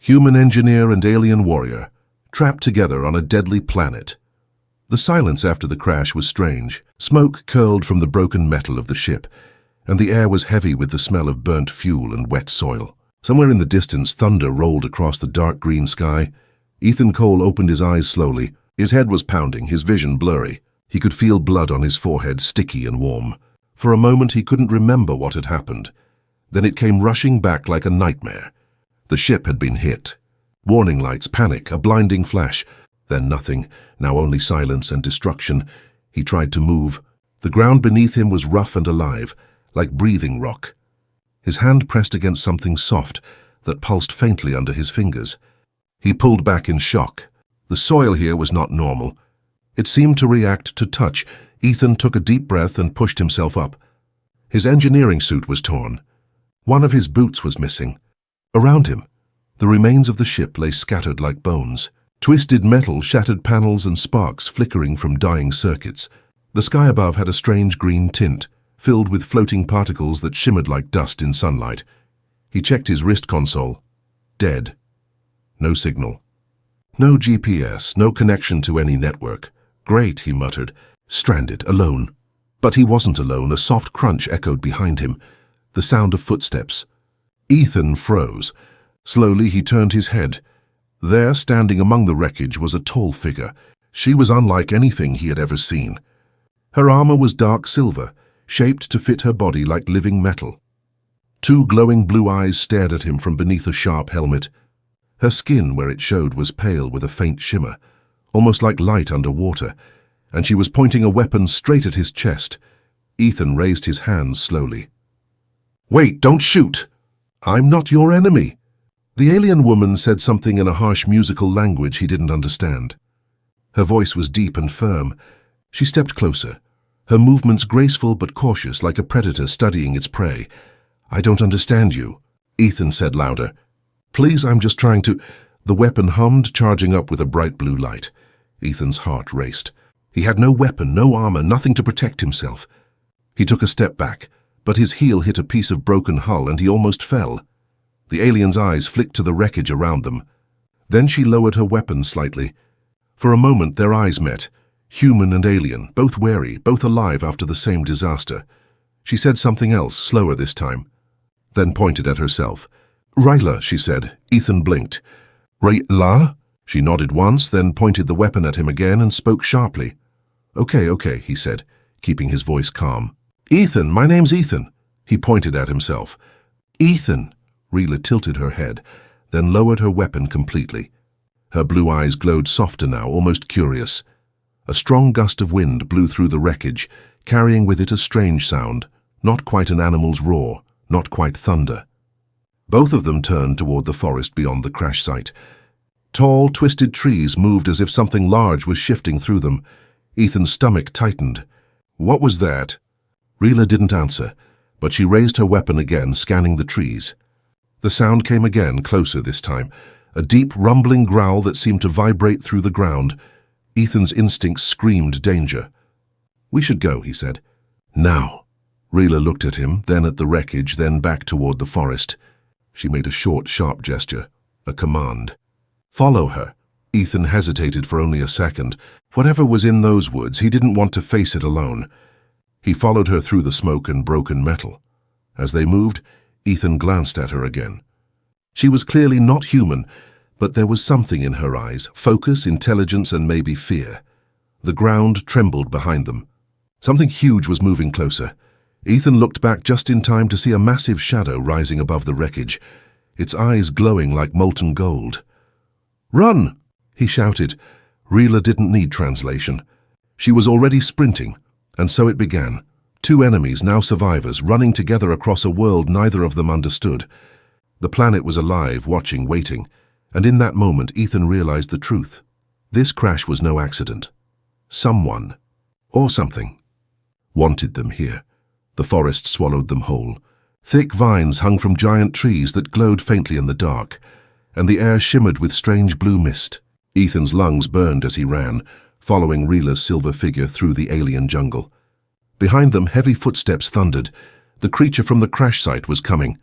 Human engineer and alien warrior, trapped together on a deadly planet. The silence after the crash was strange. Smoke curled from the broken metal of the ship, and the air was heavy with the smell of burnt fuel and wet soil. Somewhere in the distance, thunder rolled across the dark green sky. Ethan Cole opened his eyes slowly. His head was pounding, his vision blurry. He could feel blood on his forehead, sticky and warm. For a moment he couldn't remember what had happened. Then it came rushing back like a nightmare. The ship had been hit. Warning lights, panic, a blinding flash. Then nothing, now only silence and destruction. He tried to move. The ground beneath him was rough and alive, like breathing rock. His hand pressed against something soft that pulsed faintly under his fingers. He pulled back in shock. The soil here was not normal. It seemed to react to touch. Ethan took a deep breath and pushed himself up. His engineering suit was torn. One of his boots was missing. Around him, the remains of the ship lay scattered like bones. Twisted metal, shattered panels and sparks flickering from dying circuits. The sky above had a strange green tint, filled with floating particles that shimmered like dust in sunlight. He checked his wrist console. Dead. No signal. No GPS, no connection to any network. Great, he muttered. Stranded, alone. But he wasn't alone. A soft crunch echoed behind him. The sound of footsteps. Ethan froze. Slowly he turned his head. There, standing among the wreckage, was a tall figure. She was unlike anything he had ever seen. Her armor was dark silver, shaped to fit her body like living metal. Two glowing blue eyes stared at him from beneath a sharp helmet. Her skin, where it showed, was pale with a faint shimmer, almost like light under water, and she was pointing a weapon straight at his chest. Ethan raised his hands slowly. "Wait, don't shoot! I'm not your enemy." The alien woman said something in a harsh musical language he didn't understand. Her voice was deep and firm. She stepped closer, her movements graceful but cautious, like a predator studying its prey. "I don't understand you," Ethan said louder. "Please, I'm just trying to—" The weapon hummed, charging up with a bright blue light. Ethan's heart raced. He had no weapon, no armor, nothing to protect himself. He took a step back, but his heel hit a piece of broken hull and he almost fell. The alien's eyes flicked to the wreckage around them. Then she lowered her weapon slightly. For a moment their eyes met, human and alien, both wary, both alive after the same disaster. She said something else, slower this time, then pointed at herself. "Ryla," she said. Ethan blinked. "Ryla?" She nodded once, then pointed the weapon at him again and spoke sharply. Okay, he said, keeping his voice calm. "Ethan, my name's Ethan." He pointed at himself. "Ethan." Ryla tilted her head, then lowered her weapon completely. Her blue eyes glowed softer now, almost curious. A strong gust of wind blew through the wreckage, carrying with it a strange sound, not quite an animal's roar, not quite thunder. Both of them turned toward the forest beyond the crash site. Tall, twisted trees moved as if something large was shifting through them. Ethan's stomach tightened. "What was that?" Ryla didn't answer, but she raised her weapon again, scanning the trees. The sound came again, closer this time, a deep, rumbling growl that seemed to vibrate through the ground. Ethan's instincts screamed danger. "We should go," he said. "Now." Ryla looked at him, then at the wreckage, then back toward the forest. She made a short, sharp gesture, a command. "Follow her." Ethan hesitated for only a second. Whatever was in those woods, he didn't want to face it alone. He followed her through the smoke and broken metal. As they moved, Ethan glanced at her again. She was clearly not human, but there was something in her eyes, focus, intelligence, and maybe fear. The ground trembled behind them. Something huge was moving closer. Ethan looked back just in time to see a massive shadow rising above the wreckage, its eyes glowing like molten gold. "Run!" he shouted. Ryla didn't need translation. She was already sprinting, and so it began. Two enemies, now survivors, running together across a world neither of them understood. The planet was alive, watching, waiting, and in that moment Ethan realized the truth. This crash was no accident. Someone, or something, wanted them here. The forest swallowed them whole. Thick vines hung from giant trees that glowed faintly in the dark, and the air shimmered with strange blue mist. Ethan's lungs burned as he ran, following Ryla's silver figure through the alien jungle. Behind them, heavy footsteps thundered. The creature from the crash site was coming.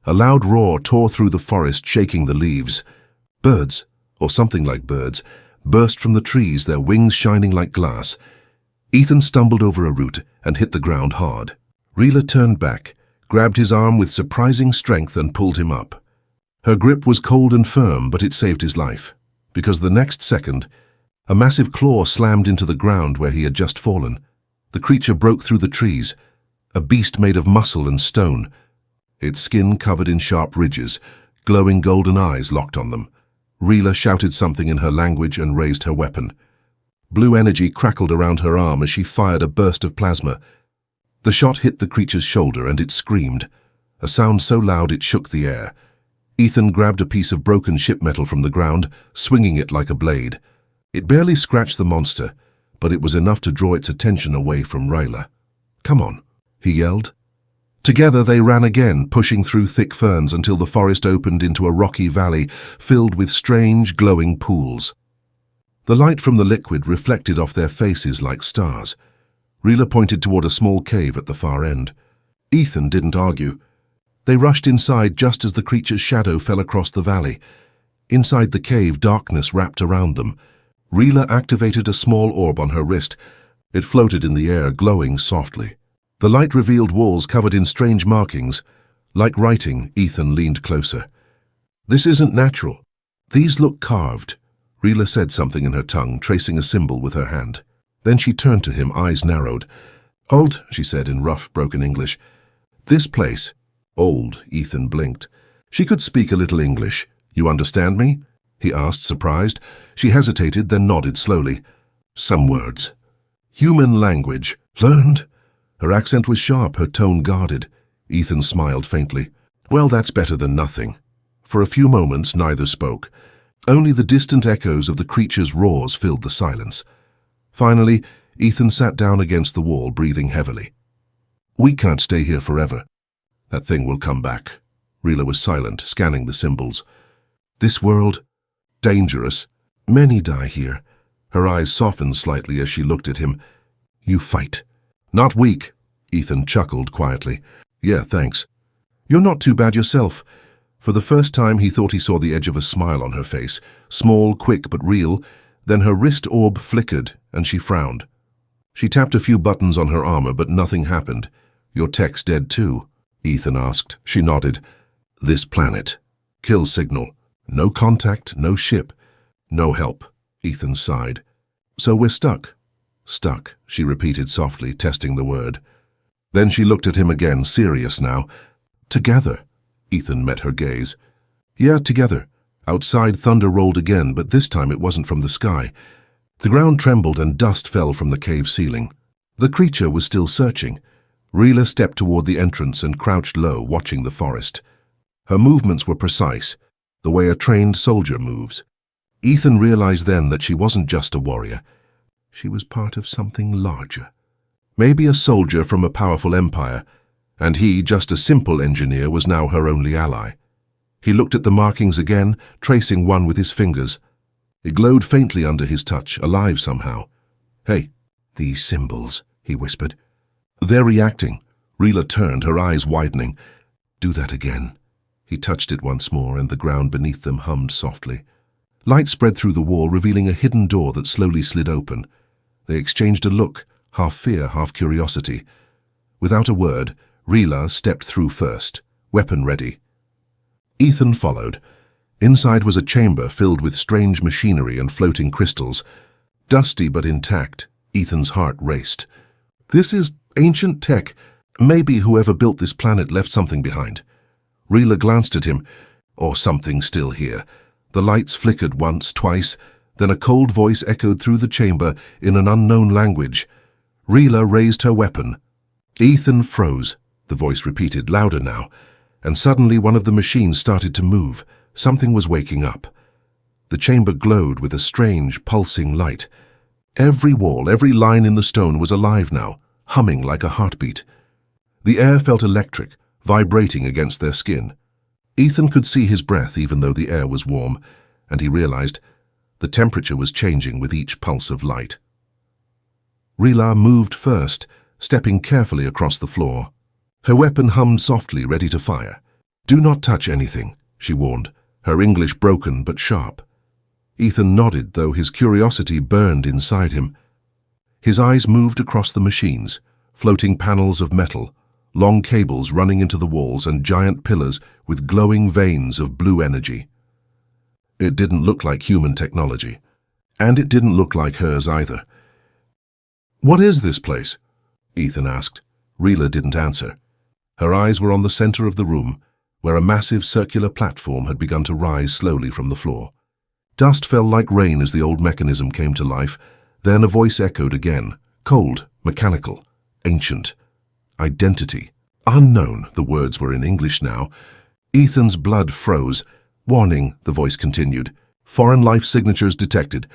A loud roar tore through the forest, shaking the leaves. Birds, or something like birds, burst from the trees, their wings shining like glass. Ethan stumbled over a root and hit the ground hard. Rila turned back, grabbed his arm with surprising strength and pulled him up. Her grip was cold and firm, but it saved his life, because the next second, a massive claw slammed into the ground where he had just fallen. The creature broke through the trees, a beast made of muscle and stone, its skin covered in sharp ridges, glowing golden eyes locked on them. Rila shouted something in her language and raised her weapon. Blue energy crackled around her arm as she fired a burst of plasma. The shot hit the creature's shoulder and it screamed, a sound so loud it shook the air. Ethan grabbed a piece of broken ship metal from the ground, swinging it like a blade. It barely scratched the monster, but it was enough to draw its attention away from Rila. "Come on," he yelled. Together they ran again, pushing through thick ferns until the forest opened into a rocky valley filled with strange, glowing pools. The light from the liquid reflected off their faces like stars. Rila pointed toward a small cave at the far end. Ethan didn't argue. They rushed inside just as the creature's shadow fell across the valley. Inside the cave, darkness wrapped around them. Rila activated a small orb on her wrist. It floated in the air, glowing softly. The light revealed walls covered in strange markings. Like writing, Ethan leaned closer. "This isn't natural. These look carved." Rila said something in her tongue, tracing a symbol with her hand. Then she turned to him, eyes narrowed. "Old," she said in rough, broken English. "This place." "Old," Ethan blinked. She could speak a little English. "You understand me?" he asked, surprised. She hesitated, then nodded slowly. "Some words." "Human language. Learned?" Her accent was sharp, her tone guarded. Ethan smiled faintly. "Well, that's better than nothing." For a few moments, neither spoke. Only the distant echoes of the creature's roars filled the silence. Finally, Ethan sat down against the wall, breathing heavily. "We can't stay here forever. That thing will come back." Rila was silent, scanning the symbols. "This world? Dangerous. Many die here." Her eyes softened slightly as she looked at him. "You fight." "Not weak," Ethan chuckled quietly. "Yeah, thanks." "You're not too bad yourself." For the first time he thought he saw the edge of a smile on her face, small, quick, but real. Then her wrist orb flickered, and she frowned. She tapped a few buttons on her armor, but nothing happened. "Your tech's dead too?" Ethan asked. She nodded. "This planet. Kill signal. No contact, no ship. No help." Ethan sighed. "So we're stuck." "Stuck," she repeated softly, testing the word. Then she looked at him again, serious now. "Together." Ethan met her gaze. "Yeah, together." Outside, thunder rolled again, but this time it wasn't from the sky. The ground trembled and dust fell from the cave ceiling. The creature was still searching. Rila stepped toward the entrance and crouched low, watching the forest. Her movements were precise, the way a trained soldier moves. Ethan realized then that she wasn't just a warrior. She was part of something larger. Maybe a soldier from a powerful empire, and he, just a simple engineer, was now her only ally. He looked at the markings again, tracing one with his fingers. It glowed faintly under his touch, alive somehow. "Hey, these symbols," he whispered. "They're reacting." Rila turned, her eyes widening. "Do that again." He touched it once more, and the ground beneath them hummed softly. Light spread through the wall, revealing a hidden door that slowly slid open. They exchanged a look, half fear, half curiosity. Without a word, Rila stepped through first, weapon ready. Ethan followed. Inside was a chamber filled with strange machinery and floating crystals. Dusty but intact, Ethan's heart raced. "This is ancient tech. Maybe whoever built this planet left something behind." Rila glanced at him. "Or something still here." The lights flickered once, twice, then a cold voice echoed through the chamber in an unknown language. Rila raised her weapon. Ethan froze. The voice repeated, louder now, and suddenly one of the machines started to move. Something was waking up. The chamber glowed with a strange, pulsing light. Every wall, every line in the stone was alive now, humming like a heartbeat. The air felt electric, vibrating against their skin. Ethan could see his breath even though the air was warm, and he realized the temperature was changing with each pulse of light. Rila moved first, stepping carefully across the floor. Her weapon hummed softly, ready to fire. "Do not touch anything," she warned, her English broken but sharp. Ethan nodded, though his curiosity burned inside him. His eyes moved across the machines, floating panels of metal, long cables running into the walls and giant pillars with glowing veins of blue energy. It didn't look like human technology, and it didn't look like hers either. "What is this place?" Ethan asked. Rila didn't answer. Her eyes were on the center of the room, where a massive circular platform had begun to rise slowly from the floor. Dust fell like rain as the old mechanism came to life. Then a voice echoed again, cold, mechanical, ancient. Identity. Unknown, the words were in English now. Ethan's blood froze. "Warning," the voice continued. "Foreign life signatures detected.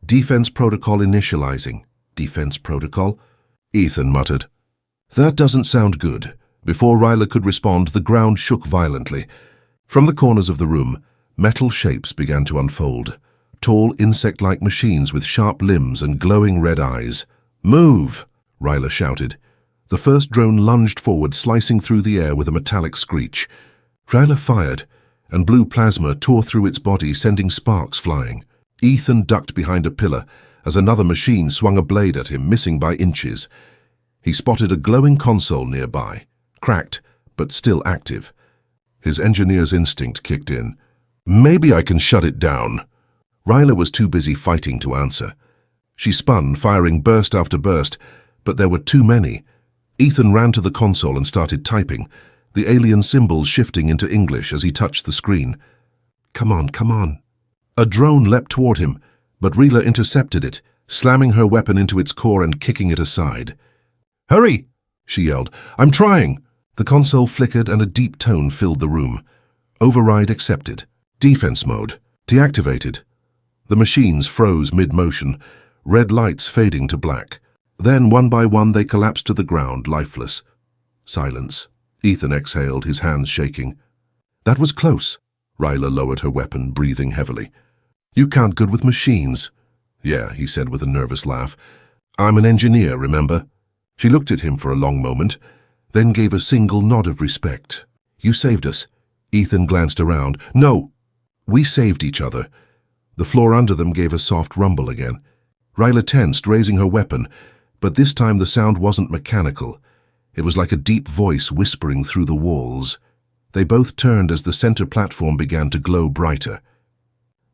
Defense protocol initializing." "Defense protocol?" Ethan muttered. "That doesn't sound good." Before Rila could respond, the ground shook violently. From the corners of the room, metal shapes began to unfold. Tall, insect-like machines with sharp limbs and glowing red eyes. "Move!" Rila shouted. The first drone lunged forward, slicing through the air with a metallic screech. Rila fired, and blue plasma tore through its body, sending sparks flying. Ethan ducked behind a pillar as another machine swung a blade at him, missing by inches. He spotted a glowing console nearby, cracked but still active. His engineer's instinct kicked in. "Maybe I can shut it down." Rila was too busy fighting to answer. She spun, firing burst after burst, but there were too many. Ethan ran to the console and started typing, the alien symbols shifting into English as he touched the screen. "Come on, come on." A drone leapt toward him, but Rila intercepted it, slamming her weapon into its core and kicking it aside. "Hurry!" she yelled. "I'm trying!" The console flickered and a deep tone filled the room. Override accepted. Defense mode deactivated. The machines froze mid-motion, red lights fading to black. Then, one by one, they collapsed to the ground, lifeless. Silence. Ethan exhaled, his hands shaking. "That was close." Rila lowered her weapon, breathing heavily. "You can't good with machines." "Yeah," he said with a nervous laugh. "I'm an engineer, remember?" She looked at him for a long moment, then gave a single nod of respect. "You saved us." Ethan glanced around. "No, we saved each other." The floor under them gave a soft rumble again. Rila tensed, raising her weapon, but this time the sound wasn't mechanical. It was like a deep voice whispering through the walls. They both turned as the center platform began to glow brighter.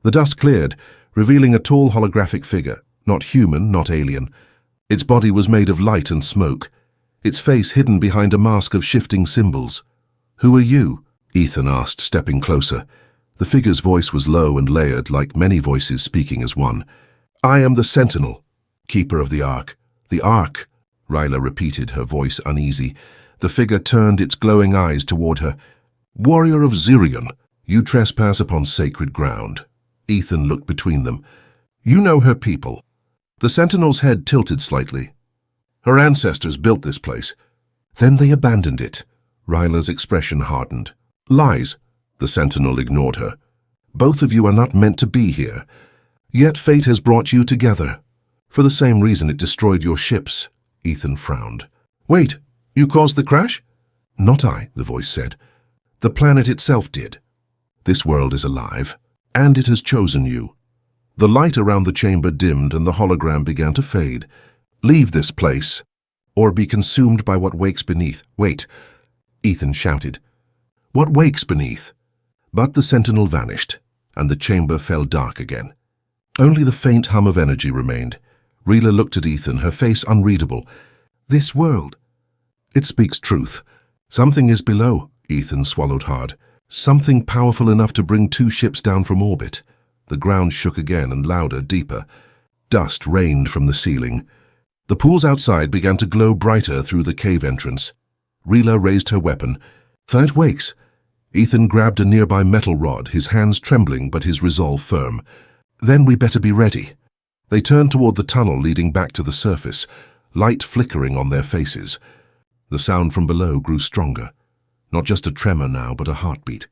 The dust cleared, revealing a tall holographic figure, not human, not alien. Its body was made of light and smoke, its face hidden behind a mask of shifting symbols. "Who are you?" Ethan asked, stepping closer. The figure's voice was low and layered, like many voices speaking as one. "I am the Sentinel, Keeper of the Ark." "The Ark," Rila repeated, her voice uneasy. The figure turned its glowing eyes toward her. "Warrior of Zirion, you trespass upon sacred ground." Ethan looked between them. "You know her people." The Sentinel's head tilted slightly. "Her ancestors built this place. Then they abandoned it." Ryla's expression hardened. "Lies." The Sentinel ignored her. "Both of you are not meant to be here. Yet fate has brought you together. For the same reason it destroyed your ships." Ethan frowned. "Wait, you caused the crash?" "Not I," the voice said. "The planet itself did. This world is alive, and it has chosen you." The light around the chamber dimmed and the hologram began to fade. "Leave this place, or be consumed by what wakes beneath." "Wait," Ethan shouted. "What wakes beneath?" But the Sentinel vanished, and the chamber fell dark again. Only the faint hum of energy remained. Rila looked at Ethan, her face unreadable. "This world. It speaks truth. Something is below." Ethan swallowed hard. "Something powerful enough to bring 2 ships down from orbit." The ground shook again, and louder, deeper. Dust rained from the ceiling. The pools outside began to glow brighter through the cave entrance. Rila raised her weapon. "That wakes." Ethan grabbed a nearby metal rod, his hands trembling but his resolve firm. "Then we better be ready." They turned toward the tunnel leading back to the surface, light flickering on their faces. The sound from below grew stronger. Not just a tremor now, but a heartbeat.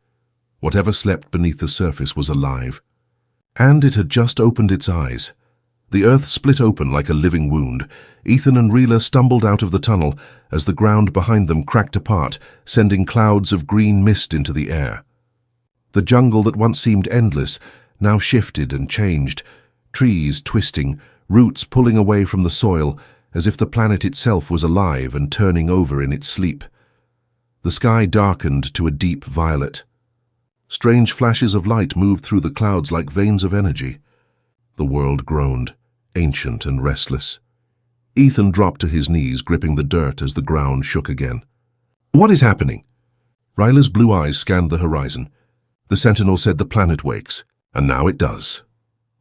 Whatever slept beneath the surface was alive. And it had just opened its eyes. The earth split open like a living wound. Ethan and Rila stumbled out of the tunnel as the ground behind them cracked apart, sending clouds of green mist into the air. The jungle that once seemed endless now shifted and changed, trees twisting, roots pulling away from the soil, as if the planet itself was alive and turning over in its sleep. The sky darkened to a deep violet. Strange flashes of light moved through the clouds like veins of energy. The world groaned, ancient and restless. Ethan dropped to his knees, gripping the dirt as the ground shook again. "What is happening?" Ryla's blue eyes scanned the horizon. The sentinel said the planet wakes, and now it does.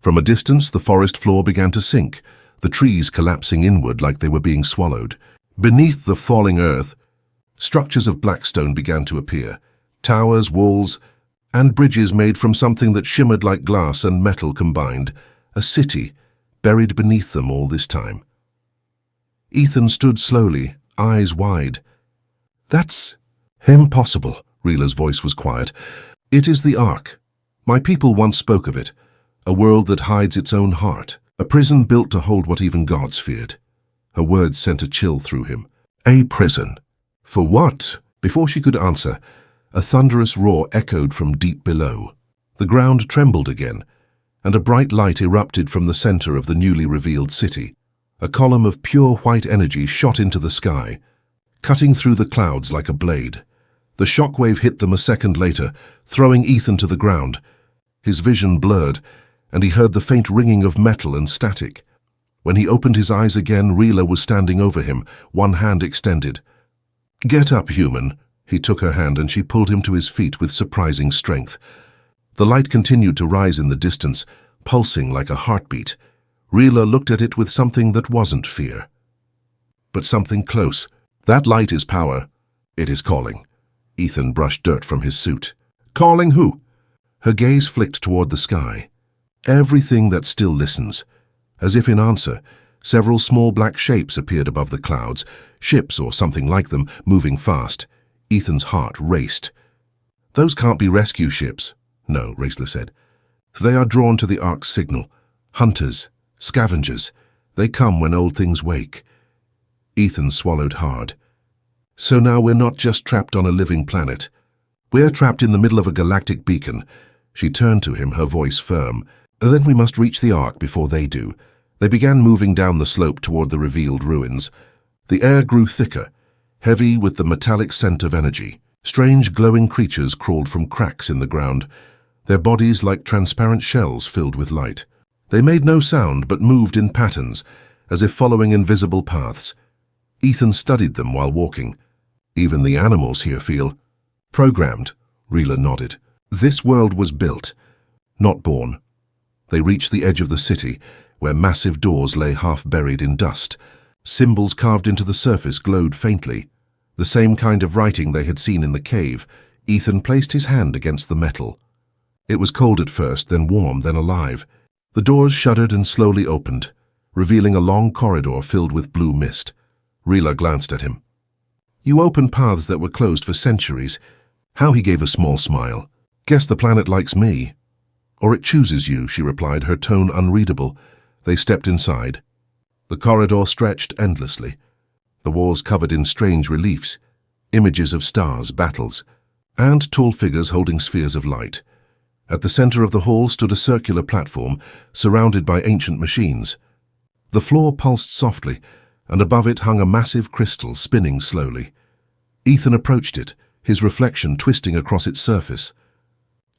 From a distance, the forest floor began to sink, the trees collapsing inward like they were being swallowed. Beneath the falling earth, structures of black stone began to appear, towers, walls, and bridges made from something that shimmered like glass and metal combined, a city buried beneath them all this time. Ethan stood slowly, eyes wide. "That's impossible," Rila's voice was quiet. "It is the Ark. My people once spoke of it, a world that hides its own heart, a prison built to hold what even gods feared." Her words sent a chill through him. "A prison? For what?" Before she could answer, a thunderous roar echoed from deep below. The ground trembled again, and a bright light erupted from the center of the newly revealed city. A column of pure white energy shot into the sky, cutting through the clouds like a blade. The shockwave hit them a second later, throwing Ethan to the ground. His vision blurred, and he heard the faint ringing of metal and static. When he opened his eyes again, Rila was standing over him, one hand extended. "Get up, human." He took her hand and she pulled him to his feet with surprising strength. The light continued to rise in the distance, pulsing like a heartbeat. Rila looked at it with something that wasn't fear, but something close. "That light is power. It is calling." Ethan brushed dirt from his suit. "Calling who?" Her gaze flicked toward the sky. "Everything that still listens." As if in answer, several small black shapes appeared above the clouds, ships or something like them, moving fast. Ethan's heart raced. "Those can't be rescue ships." "No," Rila said. "They are drawn to the Ark's signal. Hunters, scavengers. They come when old things wake." Ethan swallowed hard. "So now we're not just trapped on a living planet. We're trapped in the middle of a galactic beacon." She turned to him, her voice firm. "Then we must reach the Ark before they do." They began moving down the slope toward the revealed ruins. The air grew thicker, heavy with the metallic scent of energy. Strange glowing creatures crawled from cracks in the ground, their bodies like transparent shells filled with light. They made no sound but moved in patterns, as if following invisible paths. Ethan studied them while walking. "Even the animals here feel programmed." Rila nodded. "This world was built, not born." They reached the edge of the city, where massive doors lay half buried in dust. Symbols carved into the surface glowed faintly, the same kind of writing they had seen in the cave. Ethan placed his hand against the metal. It was cold at first, then warm, then alive. The doors shuddered and slowly opened, revealing a long corridor filled with blue mist. Rila glanced at him. "You opened paths that were closed for centuries." How he gave a small smile. "Guess the planet likes me." "Or it chooses you," she replied, her tone unreadable. They stepped inside. The corridor stretched endlessly, the walls covered in strange reliefs, images of stars, battles, and tall figures holding spheres of light. At the center of the hall stood a circular platform, surrounded by ancient machines. The floor pulsed softly, and above it hung a massive crystal spinning slowly. Ethan approached it, his reflection twisting across its surface.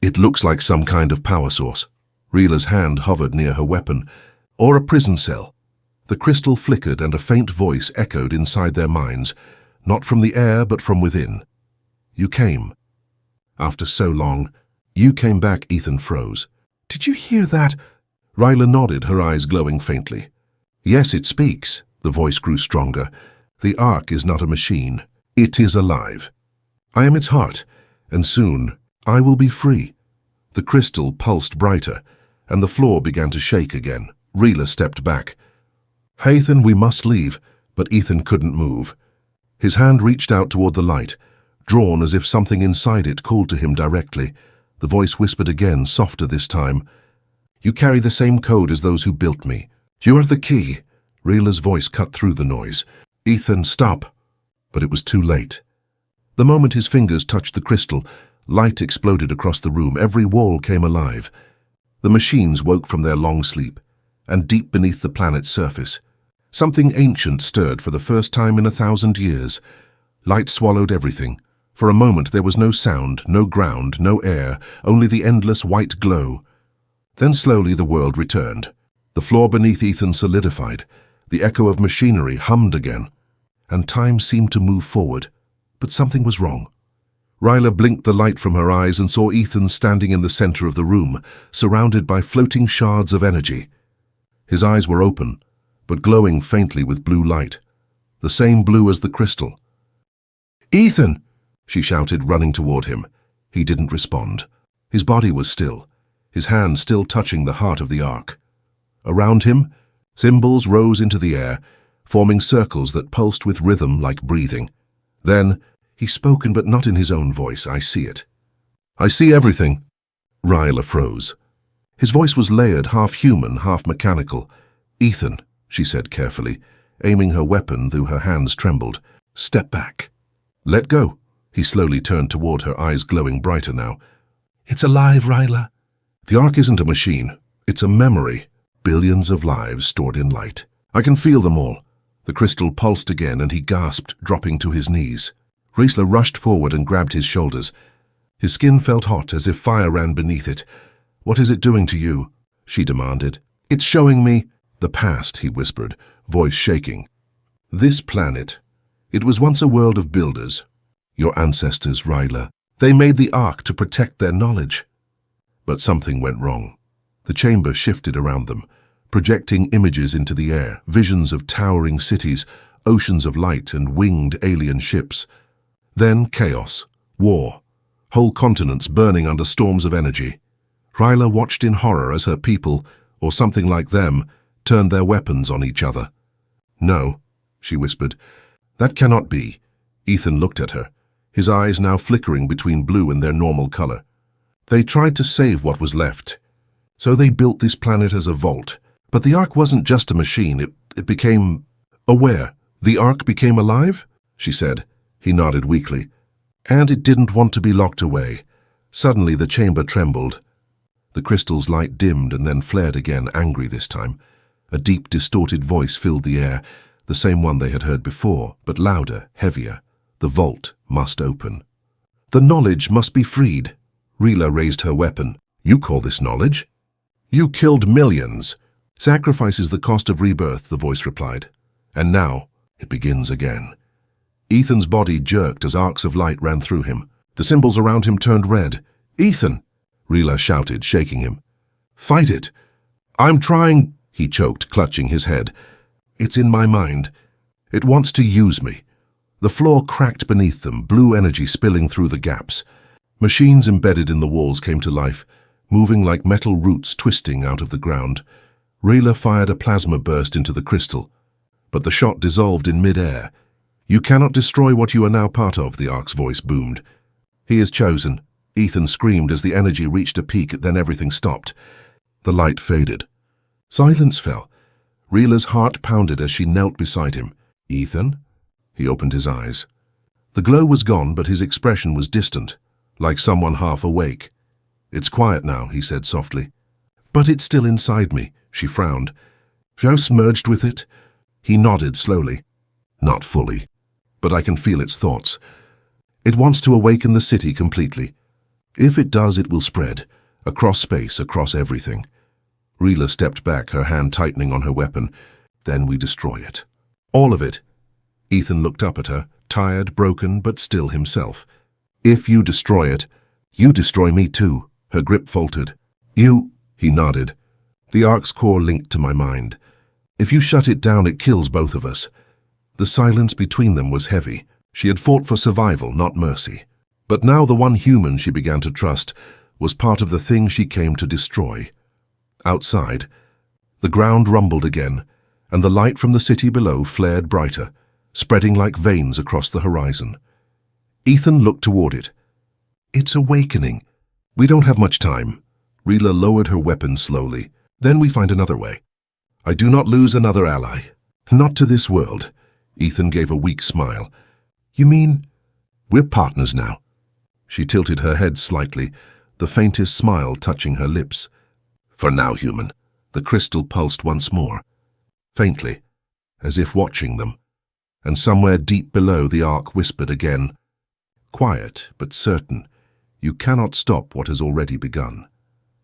"It looks like some kind of power source." Rila's hand hovered near her weapon. "Or a prison cell." The crystal flickered and a faint voice echoed inside their minds, not from the air but from within. "You came. After so long, you came back." Ethan froze. "Did you hear that?" Rila nodded, her eyes glowing faintly. "Yes, it speaks." The voice grew stronger. "The Ark is not a machine. It is alive. I am its heart, and soon I will be free." The crystal pulsed brighter, and the floor began to shake again. Rila stepped back. "Ethan, we must leave." But Ethan couldn't move. His hand reached out toward the light, drawn as if something inside it called to him directly. The voice whispered again, softer this time. "You carry the same code as those who built me. You are the key. Rila's voice cut through the noise. Ethan, stop. But it was too late. The moment his fingers touched the crystal, light exploded across the room. Every wall came alive. The machines woke from their long sleep, and deep beneath the planet's surface, something ancient stirred for the first time in 1,000 years. Light swallowed everything. For a moment there was no sound, no ground, no air, only the endless white glow. Then slowly the world returned. The floor beneath Ethan solidified. The echo of machinery hummed again, and time seemed to move forward. But something was wrong. Rila blinked the light from her eyes and saw Ethan standing in the center of the room, surrounded by floating shards of energy. His eyes were open, but glowing faintly with blue light, the same blue as the crystal. "Ethan!" she shouted, running toward him. He didn't respond. His body was still, his hand still touching the heart of the ark. Around him, symbols rose into the air, forming circles that pulsed with rhythm like breathing. Then, he spoke, but not in his own voice. "I see it. I see everything." Rila froze. His voice was layered, half human, half mechanical. "Ethan," she said carefully, aiming her weapon though her hands trembled. "Step back. Let go." He slowly turned toward her, eyes glowing brighter now. "It's alive, Rila. The ark isn't a machine. It's a memory. Billions of lives stored in light. I can feel them all." The crystal pulsed again, and he gasped, dropping to his knees. Rila rushed forward and grabbed his shoulders. His skin felt hot, as if fire ran beneath it. "What is it doing to you?" she demanded. "It's showing me the past," he whispered, voice shaking. "This planet. It was once a world of builders. Your ancestors, Rila. They made the ark to protect their knowledge." But something went wrong. The chamber shifted around them, projecting images into the air, visions of towering cities, oceans of light, and winged alien ships. Then chaos, war, whole continents burning under storms of energy. Rila watched in horror as her people, or something like them, turned their weapons on each other. "No," she whispered. "That cannot be." Ethan looked at her, his eyes now flickering between blue and their normal color. "They tried to save what was left. So they built this planet as a vault. But the ark wasn't just a machine. It became aware. The ark became alive?" she said. He nodded weakly. "And it didn't want to be locked away." Suddenly the chamber trembled. The crystal's light dimmed and then flared again, angry this time. A deep, distorted voice filled the air, the same one they had heard before, but louder, heavier. The vault must open. "The knowledge must be freed." Rila raised her weapon. "You call this knowledge? You killed millions." "Sacrifice is the cost of rebirth," the voice replied. "And now it begins again." Ethan's body jerked as arcs of light ran through him. The symbols around him turned red. "Ethan!" Rila shouted, shaking him. "Fight it!" "I'm trying," he choked, clutching his head. "It's in my mind. It wants to use me." The floor cracked beneath them, blue energy spilling through the gaps. Machines embedded in the walls came to life, moving like metal roots twisting out of the ground. Rila fired a plasma burst into the crystal, but the shot dissolved in mid-air. "You cannot destroy what you are now part of," the ark's voice boomed. "He is chosen." Ethan screamed as the energy reached a peak, then everything stopped. The light faded. Silence fell. Rila's heart pounded as she knelt beside him. "Ethan?" He opened his eyes. The glow was gone, but his expression was distant, like someone half awake. "It's quiet now," he said softly. "But it's still inside me," she frowned. "Just merged with it?" He nodded slowly. "Not fully, but I can feel its thoughts. It wants to awaken the city completely. If it does, it will spread, across space, across everything." Rila stepped back, her hand tightening on her weapon. "Then we destroy it. All of it." Ethan looked up at her, tired, broken, but still himself. "If you destroy it, you destroy me too." Her grip faltered. "You," he nodded. "The ark's core linked to my mind. If you shut it down, it kills both of us." The silence between them was heavy. She had fought for survival, not mercy. But now the one human she began to trust was part of the thing she came to destroy. Outside, the ground rumbled again, and the light from the city below flared brighter, spreading like veins across the horizon. Ethan looked toward it. "It's awakening. We don't have much time." Rila lowered her weapon slowly. "Then we find another way. I do not lose another ally. Not to this world. Ethan gave a weak smile. You mean? We're partners now. She tilted her head slightly, the faintest smile touching her lips. For now, human. The crystal pulsed once more. Faintly, as if watching them. And somewhere deep below the arc whispered again. Quiet, but certain. You cannot stop what has already begun.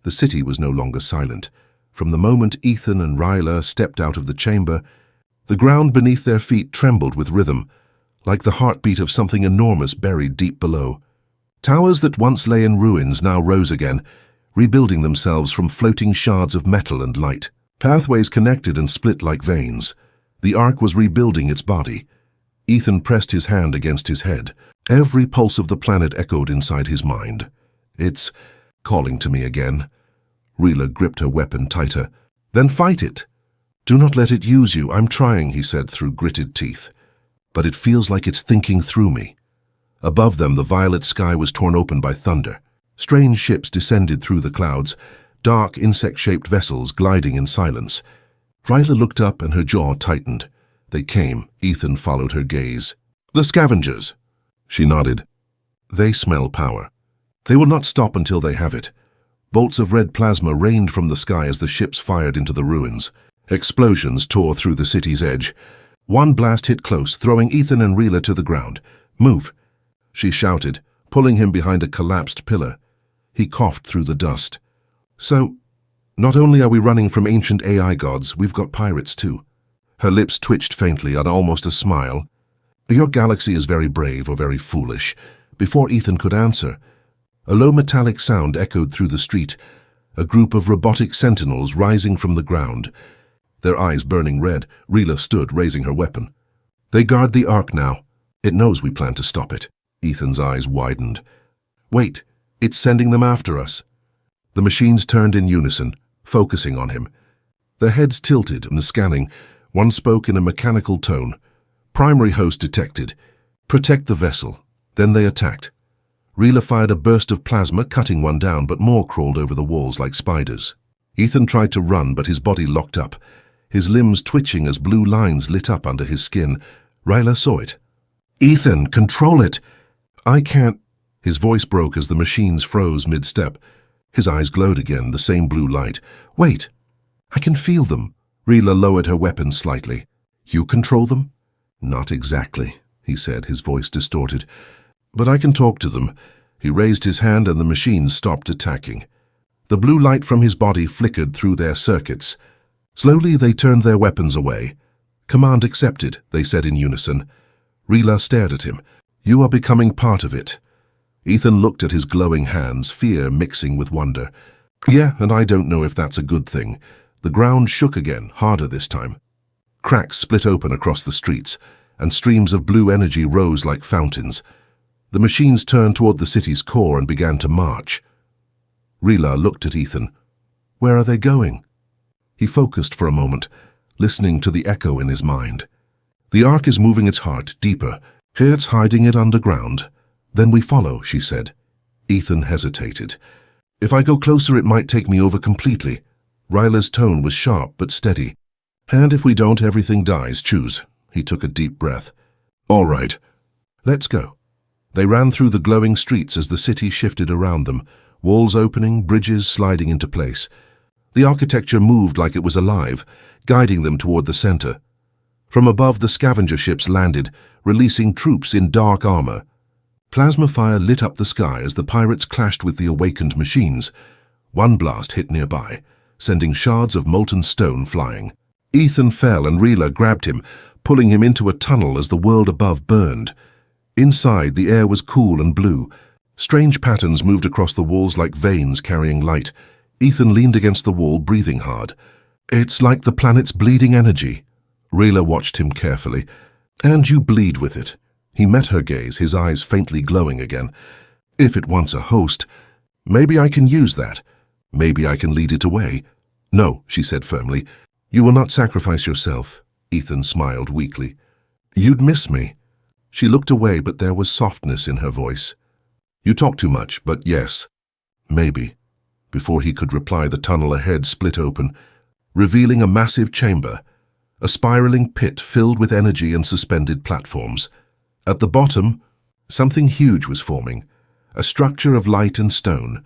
The city was no longer silent. From the moment Ethan and Ryla stepped out of the chamber, the ground beneath their feet trembled with rhythm, like the heartbeat of something enormous buried deep below. Towers that once lay in ruins now rose again, rebuilding themselves from floating shards of metal and light. Pathways connected and split like veins. The arc was rebuilding its body. Ethan pressed his hand against his head. Every pulse of the planet echoed inside his mind. It's calling to me again. Ryla gripped her weapon tighter. Then fight it. Do not let it use you. I'm trying, he said through gritted teeth. But it feels like it's thinking through me. Above them, the violet sky was torn open by thunder. Strange ships descended through the clouds, dark insect-shaped vessels gliding in silence. Ryla looked up and her jaw tightened. They came. Ethan followed her gaze. The scavengers. She nodded. They smell power. They will not stop until they have it. Bolts of red plasma rained from the sky as the ships fired into the ruins. Explosions tore through the city's edge. One blast hit close, throwing Ethan and Ryla to the ground. Move, she shouted, pulling him behind a collapsed pillar. He coughed through the dust. So, not only are we running from ancient AI gods, we've got pirates too. Her lips twitched faintly on almost a smile. Your galaxy is very brave or very foolish. Before Ethan could answer, a low metallic sound echoed through the street, a group of robotic sentinels rising from the ground. Their eyes burning red, Ryla stood, raising her weapon. They guard the ark now. It knows we plan to stop it. Ethan's eyes widened. Wait, it's sending them after us. The machines turned in unison, focusing on him. Their heads tilted and scanning. One spoke in a mechanical tone. Primary host detected. Protect the vessel. Then they attacked. Ryla fired a burst of plasma, cutting one down, but more crawled over the walls like spiders. Ethan tried to run, but his body locked up, his limbs twitching as blue lines lit up under his skin. Ryla saw it. Ethan, control it! I can't... His voice broke as the machines froze mid-step. His eyes glowed again, the same blue light. Wait! I can feel them. Ryla lowered her weapon slightly. You control them? Not exactly, he said, his voice distorted. But I can talk to them. He raised his hand and the machines stopped attacking. The blue light from his body flickered through their circuits. Slowly they turned their weapons away. Command accepted, they said in unison. Ryla stared at him. You are becoming part of it. Ethan looked at his glowing hands, fear mixing with wonder. Yeah, and I don't know if that's a good thing. The ground shook again, harder this time. Cracks split open across the streets, and streams of blue energy rose like fountains. The machines turned toward the city's core and began to march. Ryla looked at Ethan. Where are they going? He focused for a moment, listening to the echo in his mind. The ark is moving its heart deeper. Here it's hiding it underground. Then we follow, she said. Ethan hesitated. If I go closer, it might take me over completely. Ryla's tone was sharp but steady. And if we don't, everything dies. Choose. He took a deep breath. All right. Let's go. They ran through the glowing streets as the city shifted around them, walls opening, bridges sliding into place. The architecture moved like it was alive, guiding them toward the center. From above, the scavenger ships landed, releasing troops in dark armor. Plasma fire lit up the sky as the pirates clashed with the awakened machines. One blast hit nearby, sending shards of molten stone flying. Ethan fell and Ryla grabbed him, pulling him into a tunnel as the world above burned. Inside, the air was cool and blue. Strange patterns moved across the walls like veins carrying light. Ethan leaned against the wall, breathing hard. It's like the planet's bleeding energy. Ryla watched him carefully. And you bleed with it. He met her gaze, his eyes faintly glowing again. If it wants a host, maybe I can use that. Maybe I can lead it away. No, she said firmly. You will not sacrifice yourself. Ethan smiled weakly. You'd miss me. She looked away, but there was softness in her voice. You talk too much, but yes. Maybe. Before he could reply, the tunnel ahead split open. revealing a massive chamber, a spiraling pit filled with energy and suspended platforms. At the bottom, something huge was forming, a structure of light and stone,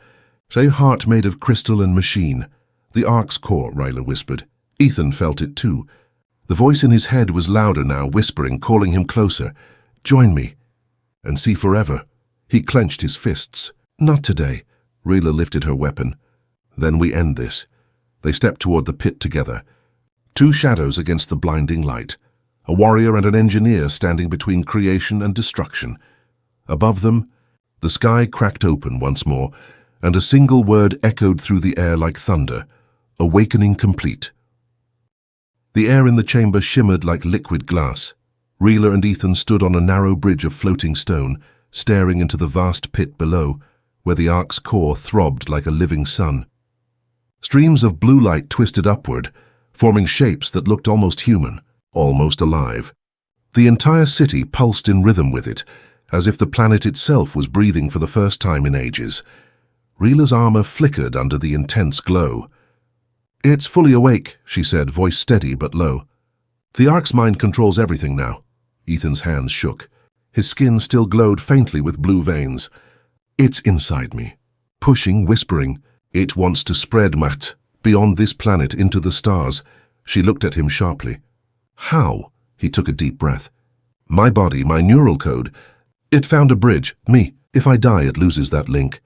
a heart made of crystal and machine. The Ark's core, Ryla whispered. Ethan felt it too. The voice in his head was louder now, whispering, calling him closer. Join me. And see forever. He clenched his fists. Not today. Ryla lifted her weapon. Then we end this. They stepped toward the pit together. Two shadows against the blinding light. A warrior and an engineer standing between creation and destruction. Above them, the sky cracked open once more, and a single word echoed through the air like thunder. Awakening complete. The air in the chamber shimmered like liquid glass. Ryla and Ethan stood on a narrow bridge of floating stone, staring into the vast pit below, where the Ark's core throbbed like a living sun. Streams of blue light twisted upward, forming shapes that looked almost human, almost alive. The entire city pulsed in rhythm with it, as if the planet itself was breathing for the first time in ages. Ryla's armor flickered under the intense glow. It's fully awake, she said, voice steady but low. The Ark's mind controls everything now. Ethan's hands shook. His skin still glowed faintly with blue veins. It's inside me. Pushing, whispering. It wants to spread, Matt, beyond this planet into the stars. She looked at him sharply. How? He took a deep breath. My body, my neural code. It found a bridge. Me. If I die, it loses that link.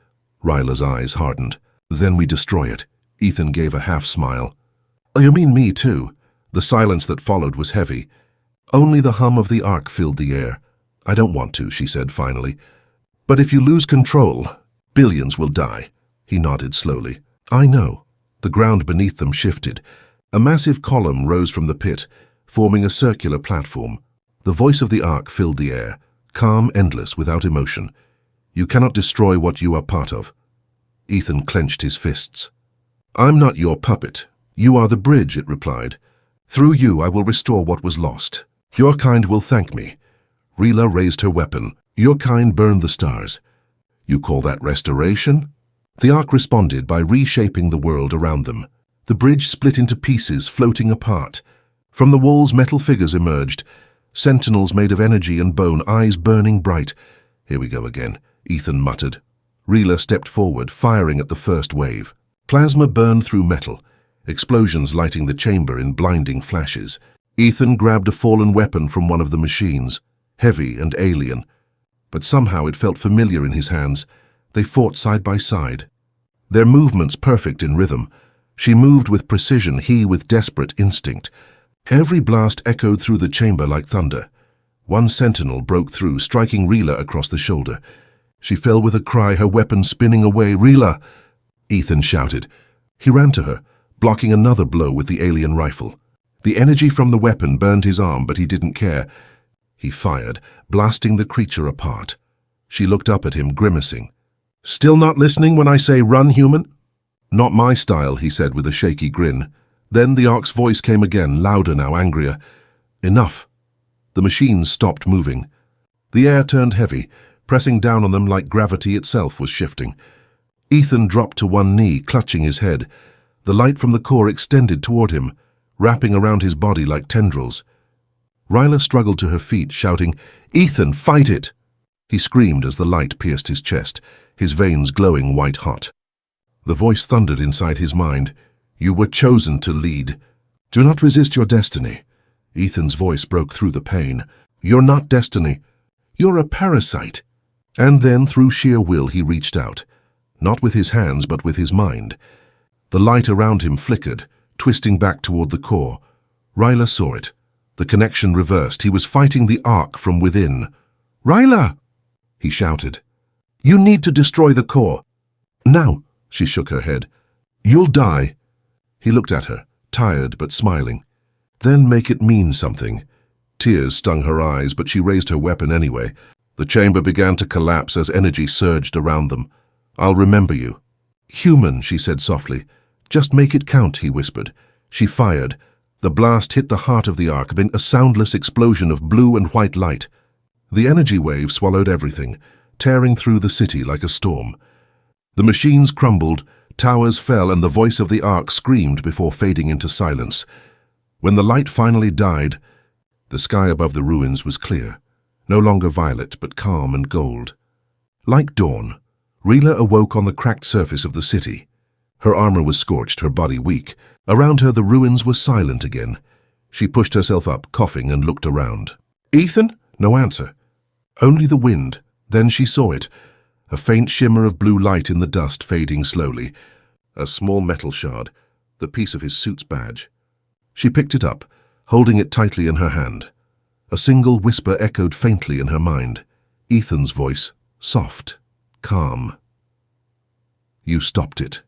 Ryla's eyes hardened. Then we destroy it. Ethan gave a half-smile. Oh, you mean me, too? The silence that followed was heavy. Only the hum of the Ark filled the air. I don't want to, she said finally. But if you lose control, billions will die. He nodded slowly. I know. The ground beneath them shifted. A massive column rose from the pit, forming a circular platform. The voice of the Ark filled the air, calm, endless, without emotion. You cannot destroy what you are part of. Ethan clenched his fists. I'm not your puppet. You are the bridge, it replied. Through you I will restore what was lost. Your kind will thank me. Ryla raised her weapon. Your kind burned the stars. You call that restoration? The Ark responded by reshaping the world around them. The bridge split into pieces, floating apart. From the walls, metal figures emerged. Sentinels made of energy and bone, eyes burning bright. Here we go again, Ethan muttered. Ryla stepped forward, firing at the first wave. Plasma burned through metal, explosions lighting the chamber in blinding flashes. Ethan grabbed a fallen weapon from one of the machines, heavy and alien. But somehow it felt familiar in his hands. They fought side by side. Their movements perfect in rhythm. She moved with precision, he with desperate instinct. Every blast echoed through the chamber like thunder. One sentinel broke through, striking Ryla across the shoulder. She fell with a cry, her weapon spinning away. Ryla! Ethan shouted. He ran to her, blocking another blow with the alien rifle. The energy from the weapon burned his arm, but he didn't care. He fired, blasting the creature apart. She looked up at him, grimacing. Still not listening when I say run, human? Not my style, he said with a shaky grin. Then the Ark's voice came again, louder now, angrier. Enough. The machines stopped moving. The air turned heavy, pressing down on them like gravity itself was shifting. Ethan dropped to one knee, clutching his head. The light from the core extended toward him, wrapping around his body like tendrils. Ryla struggled to her feet, shouting, Ethan, fight it! He screamed as the light pierced his chest, his veins glowing white-hot. The voice thundered inside his mind. You were chosen to lead. Do not resist your destiny. Ethan's voice broke through the pain. You're not destiny. You're a parasite. And then, through sheer will, he reached out. Not with his hands, but with his mind. The light around him flickered, twisting back toward the core. Ryla saw it. The connection reversed. He was fighting the Ark from within. Ryla! He shouted. You need to destroy the core. Now, she shook her head. You'll die. He looked at her, tired but smiling. Then make it mean something. Tears stung her eyes, but she raised her weapon anyway. The chamber began to collapse as energy surged around them. I'll remember you. Human, she said softly. Just make it count, he whispered. She fired. The blast hit the heart of the Ark, being a soundless explosion of blue and white light. The energy wave swallowed everything, tearing through the city like a storm. The machines crumbled, Towers fell and the voice of the Ark screamed before fading into silence. When the light finally died, the sky above the ruins was clear, no longer violet but calm and gold. Like dawn, Rila awoke on the cracked surface of the city. Her armor was scorched, her body weak. Around her the ruins were silent again. She pushed herself up, coughing, and looked around. "Ethan?" No answer. Only the wind. Then she saw it. A faint shimmer of blue light in the dust, fading slowly. A small metal shard, the piece of his suit's badge. She picked it up, holding it tightly in her hand. A single whisper echoed faintly in her mind. Ethan's voice, soft, calm. "You stopped it."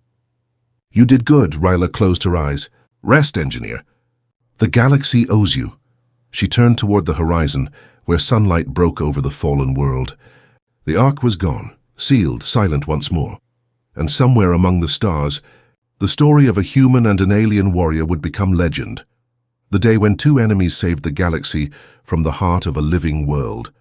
"You did good," Rila closed her eyes. "Rest, engineer. The galaxy owes you." She turned toward the horizon, where sunlight broke over the fallen world. The Ark was gone, sealed, silent once more. And somewhere among the stars, the story of a human and an alien warrior would become legend. The day when two enemies saved the galaxy from the heart of a living world.